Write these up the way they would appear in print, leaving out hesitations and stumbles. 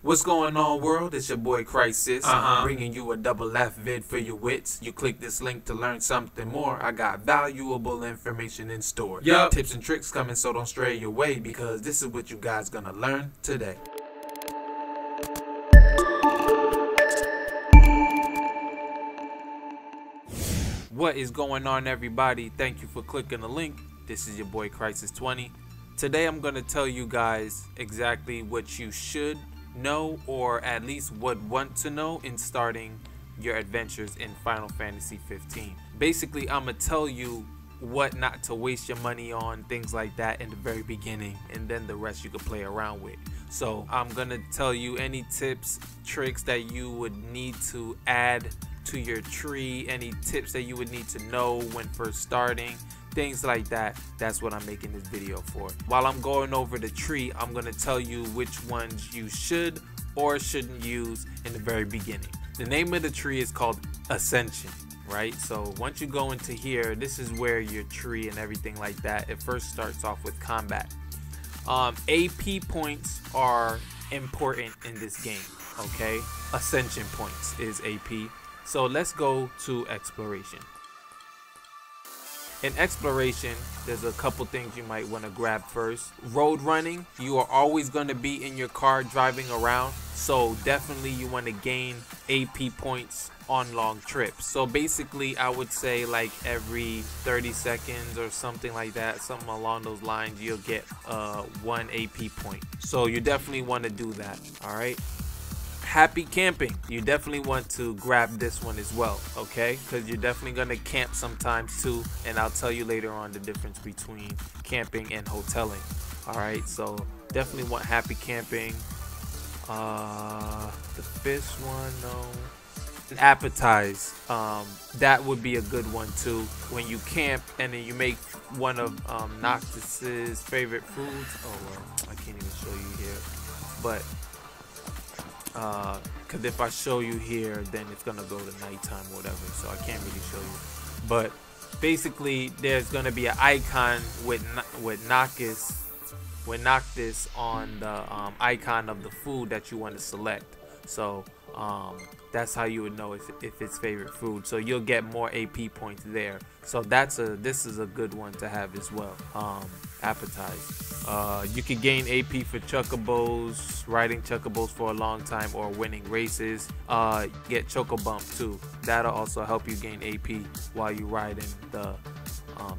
What's going on, world? It's your boy Crisis, bringing you a double F vid for your wits. You click this link to learn something more. I got valuable information in store. Tips and tricks coming, so don't stray your way, because this is what you guys gonna learn today. What is going on, everybody? Thank you for clicking the link. This is your boy Crisis 20. Today I'm gonna tell you guys exactly what you should know, or at least would want to know, in starting your adventures in Final Fantasy 15. Basically, I'm gonna tell you what not to waste your money on, things like that in the very beginning, and then the rest you can play around with. So I'm gonna tell you any tips, tricks that you would need to add to your tree, any tips that you would need to know when first starting, things like that. That's what I'm making this video for. While I'm going over the tree, I'm gonna tell you which ones you should or shouldn't use in the very beginning. The name of the tree is called Ascension, right? So once you go into here, this is where your tree and everything like that, it first starts off with combat. AP points are important in this game, okay? Ascension points is AP. So let's go to exploration. In exploration, there's a couple things you might want to grab first. Road running, you are always going to be in your car driving around, so definitely you want to gain AP points on long trips. So basically, I would say like every 30 seconds or something like that, something along those lines, you'll get 1 AP point. So you definitely want to do that, all right? Happy camping, you definitely want to grab this one as well, okay? Because you're definitely going to camp sometimes too, and I'll tell you later on the difference between camping and hoteling. All right, so definitely want happy camping. The fish one, no. Appetize, that would be a good one too. When you camp and then you make one of Noctis's favorite foods. Oh well, I can't even show you here, but because if I show you here, then it's gonna go to nighttime or whatever, so I can't really show you. But basically, there's gonna be an icon with Noctis on the icon of the food that you want to select. So that's how you would know if it's favorite food. So you'll get more AP points there. So this is a good one to have as well. Appetize. You can gain AP for chocobos, riding chocobos for a long time, or winning races. Get choco bump too. That'll also help you gain AP while you riding the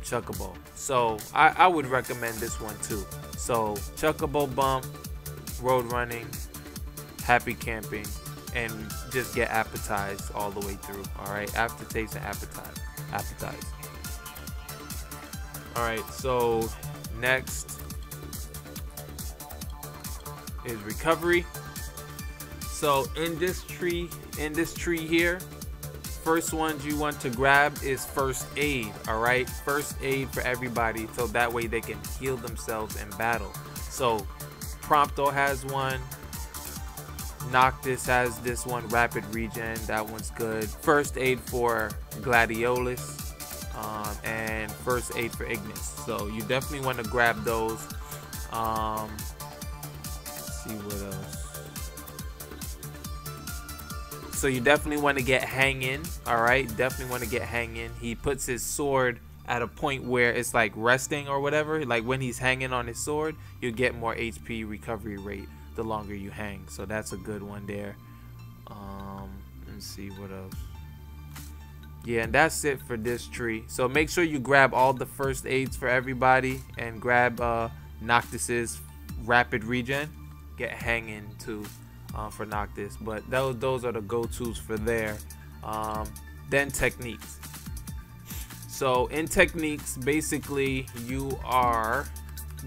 chocobo. So I would recommend this one too. So chocobo bump, road running, happy camping, and just get appetize all the way through. All right, aftertaste and appetize. All right, so next is recovery. So in this tree here, first ones you want to grab is first aid. All right, first aid for everybody, so that way they can heal themselves in battle. So Prompto has one, Noctis has this one, rapid regen, that one's good. First aid for Gladiolus, and first aid for Ignis. So you definitely want to grab those. Let's see what else. So you definitely want to get hanging. All right, definitely want to get hanging. He puts his sword at a point where it's like resting or whatever. Like when he's hanging on his sword, you get more HP recovery rate the longer you hang. So that's a good one there. Let's see what else. Yeah, and that's it for this tree. So make sure you grab all the first aids for everybody, and grab Noctis's rapid regen. Get hanging too for Noctis, but those are the go-tos for there. Then techniques. So in techniques, basically you are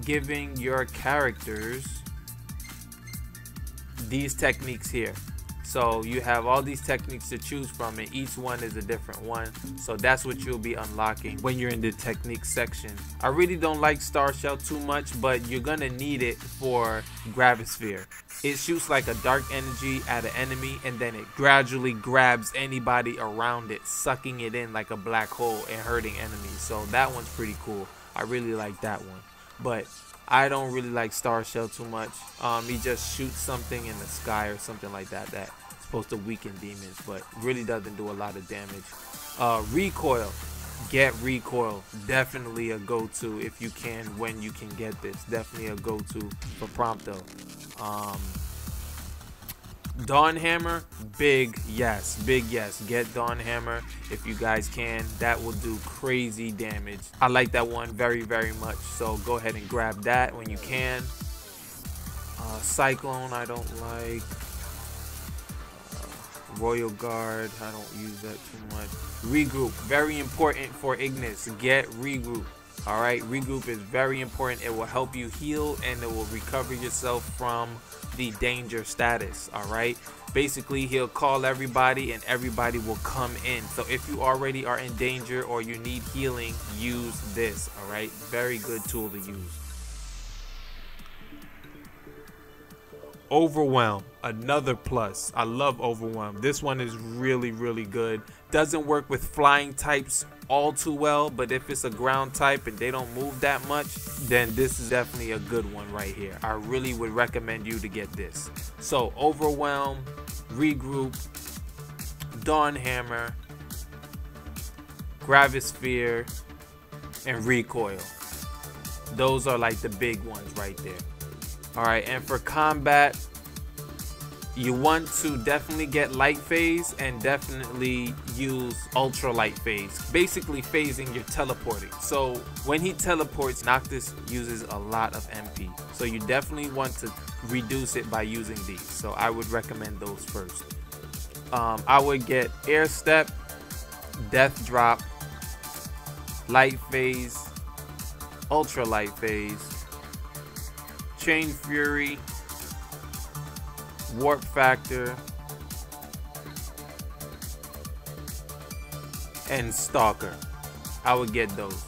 giving your characters these techniques here. So you have all these techniques to choose from, and each one is a different one. So that's what you'll be unlocking when you're in the technique section. I really don't like Star Shell too much, but you're gonna need it for Gravisphere. It shoots like a dark energy at an enemy, and then it gradually grabs anybody around it, sucking it in like a black hole and hurting enemies. So that one's pretty cool. I really like that one. But I don't really like Star Shell too much. He just shoots something in the sky or something like that that's supposed to weaken demons, but really doesn't do a lot of damage. Recoil. Get recoil. Definitely a go-to if you can, when you can get this. Definitely a go-to for Prompto. Dawn Hammer, big yes. Get Dawn Hammer if you guys can. That will do crazy damage. I like that one very, very much, so go ahead and grab that when you can. Cyclone, I don't like. Royal Guard, I don't use that too much. Regroup, very important for Ignis. Get regroup. Alright, regroup is very important. It will help you heal and it will recover yourself from the danger status. Alright, basically he'll call everybody and everybody will come in. So if you already are in danger or you need healing, use this. Alright, very good tool to use. Overwhelm, another plus. I love Overwhelm. This one is really, really good. Doesn't work with flying types all too well, but if it's a ground type and they don't move that much, then this is definitely a good one right here. I really would recommend you to get this. So Overwhelm, Regroup, Dawn Hammer, Gravisphere, and Recoil. Those are like the big ones right there. Alright, and for combat, you want to definitely get light phase and definitely use ultra light phase. Basically phasing your teleporting. So when he teleports, Noctis uses a lot of MP. So you definitely want to reduce it by using these. So I would recommend those first. I would get Air Step, Death Drop, Light Phase, Ultra Light Phase, Chain Fury, Warp Factor, and Stalker. I would get those.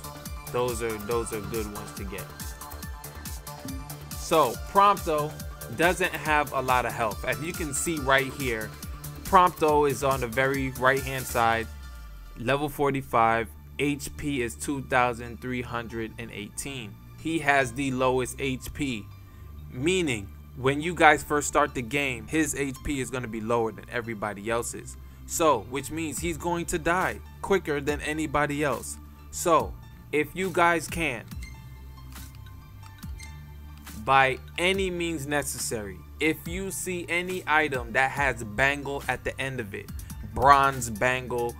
Those are good ones to get. So Prompto doesn't have a lot of health. As you can see right here, Prompto is on the very right hand side, level 45, HP is 2,318. He has the lowest HP, meaning when you guys first start the game, his HP is going to be lower than everybody else's. So, which means he's going to die quicker than anybody else. So, if you guys can, by any means necessary, if you see any item that has bangle at the end of it, bronze bangle,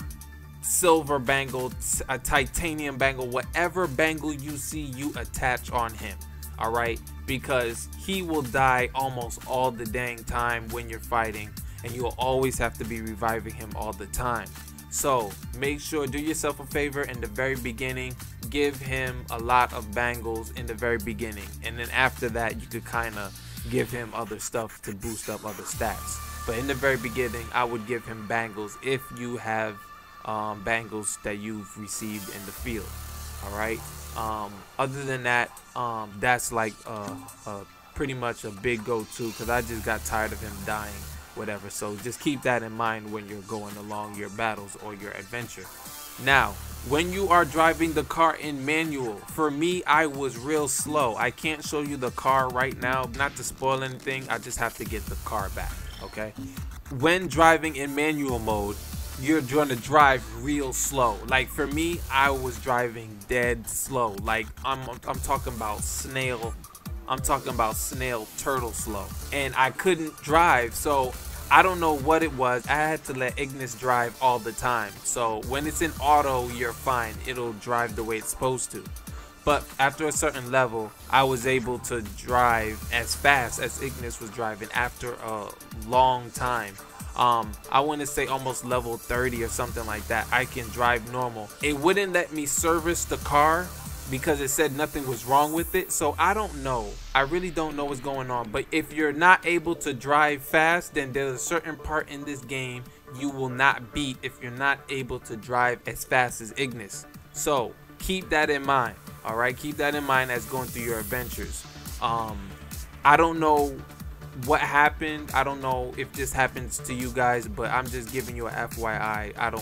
silver bangle, a titanium bangle, whatever bangle you see, you attach on him. Alright, because he will die almost all the dang time when you're fighting, and you will always have to be reviving him all the time. So make sure, do yourself a favor in the very beginning, give him a lot of bangles in the very beginning, and then after that you could kind of give him other stuff to boost up other stats. But in the very beginning, I would give him bangles if you have bangles that you've received in the field. Alright, other than that, that's like pretty much a big go-to, because I just got tired of him dying, whatever. So just keep that in mind when you're going along your battles or your adventure. Now, when you are driving the car in manual, for me, I was real slow. I can't show you the car right now, not to spoil anything. I just have to get the car back, okay? When driving in manual mode, you're going to drive real slow. Like for me, I was driving dead slow. Like I'm talking about snail. I'm talking about snail turtle slow. And I couldn't drive, so I don't know what it was. I had to let Ignis drive all the time. So when it's in auto, you're fine. It'll drive the way it's supposed to. But after a certain level, I was able to drive as fast as Ignis was driving after a long time. I want to say almost level 30 or something like that. I can drive normal. It wouldn't let me service the car because it said nothing was wrong with it. So I don't know. I really don't know what's going on. But if you're not able to drive fast, then there's a certain part in this game you will not beat if you're not able to drive as fast as Ignis. So keep that in mind. All right, keep that in mind as going through your adventures. I don't know what happened. I don't know if this happens to you guys, but I'm just giving you a FYI.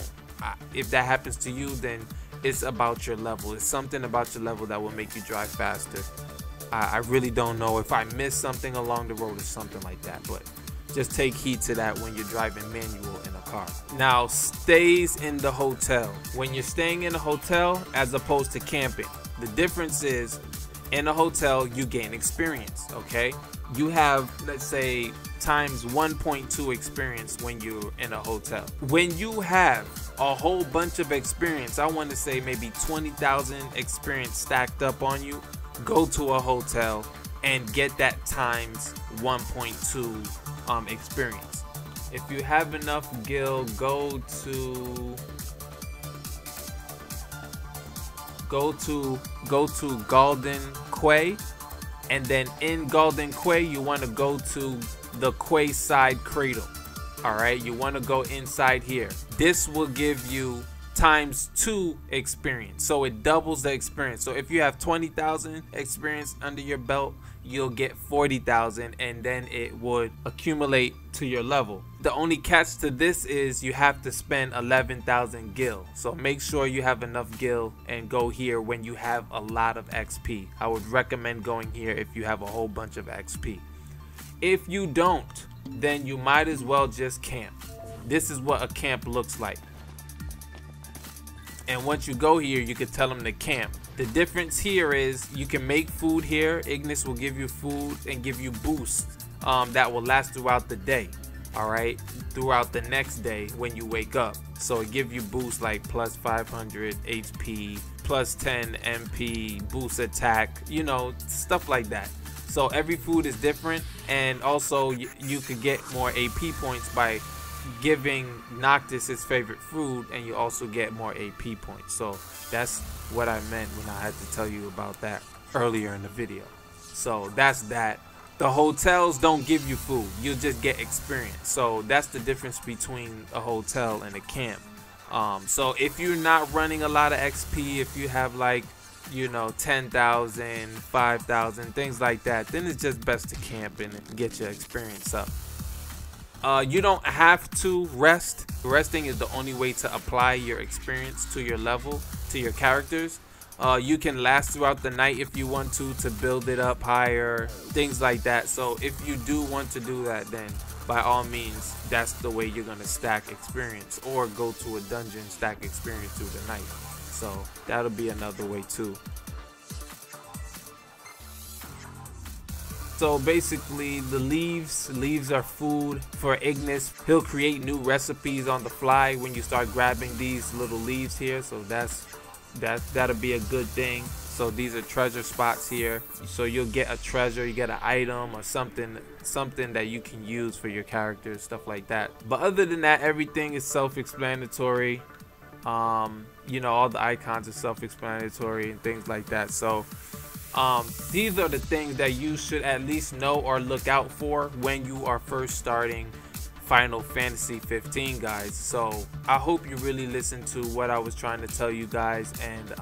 If that happens to you, then it's about your level. It's something about your level that will make you drive faster. I really don't know if I missed something along the road or something like that, but just take heed to that when you're driving manual in a car. Now, stays in the hotel. When you're staying in a hotel as opposed to camping, the difference is in a hotel you gain experience, okay? You have, let's say, times 1.2 experience when you're in a hotel. When you have a whole bunch of experience, I want to say maybe 20,000 experience stacked up on you, go to a hotel and get that times 1.2 experience. If you have enough gil, go to Golden Quay, and then in Golden Quay you want to go to the Quayside Cradle. All right, you want to go inside here. This will give you times 2 experience, so it doubles the experience. So if you have 20,000 experience under your belt, you'll get 40,000, and then it would accumulate to your level. The only catch to this is you have to spend 11,000 gil, so make sure you have enough gil and go here when you have a lot of XP. I would recommend going here if you have a whole bunch of XP. If you don't, then you might as well just camp. This is what a camp looks like. And once you go here, you can tell them to camp. The difference here is you can make food here. Ignis will give you food and give you boosts that will last throughout the day. All right, throughout the next day when you wake up. So it gives you boosts like plus 500 HP, plus 10 MP, boost attack, you know, stuff like that. So every food is different, and also you could get more AP points by giving Noctis his favorite food, and you also get more AP points. So that's what I meant when I had to tell you about that earlier in the video. So that's that. The hotels don't give you food, you just get experience. So that's the difference between a hotel and a camp. So if you're not running a lot of XP, if you have like, you know, 10,000, 5,000, things like that, then it's just best to camp and get your experience up. You don't have to rest. Resting is the only way to apply your experience to your level, to your characters. You can last throughout the night if you want to build it up higher, things like that. So if you do want to do that, then by all means, that's the way you're gonna stack experience, or go to a dungeon, stack experience through the night. So that'll be another way too. So basically the leaves are food for Ignis. He'll create new recipes on the fly when you start grabbing these little leaves here. So that'll be a good thing. So these are treasure spots here. So you'll get a treasure, you get an item or something that you can use for your character, stuff like that. But other than that, everything is self-explanatory. You know, all the icons are self-explanatory and things like that. So these are the things that you should at least know or look out for when you are first starting Final Fantasy 15, guys. So I hope you really listened to what I was trying to tell you guys, and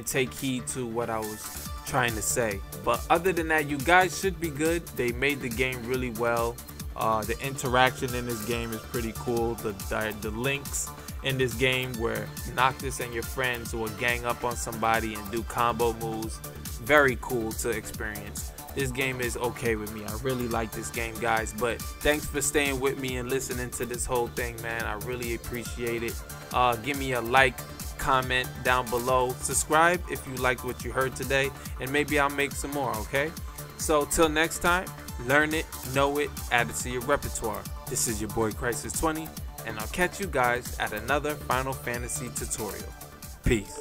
take heed to what I was trying to say. But other than that, you guys should be good. They made the game really well. The interaction in this game is pretty cool. The links in this game where Noctis and your friends will gang up on somebody and do combo moves, very cool to experience. This game is okay with me. I really like this game, guys. But thanks for staying with me and listening to this whole thing, man. I really appreciate it. Give me a like, comment down below, subscribe if you liked what you heard today, and maybe I'll make some more, okay? So till next time, learn it, know it, add it to your repertoire. This is your boy Crisis 20, and I'll catch you guys at another Final Fantasy tutorial. Peace.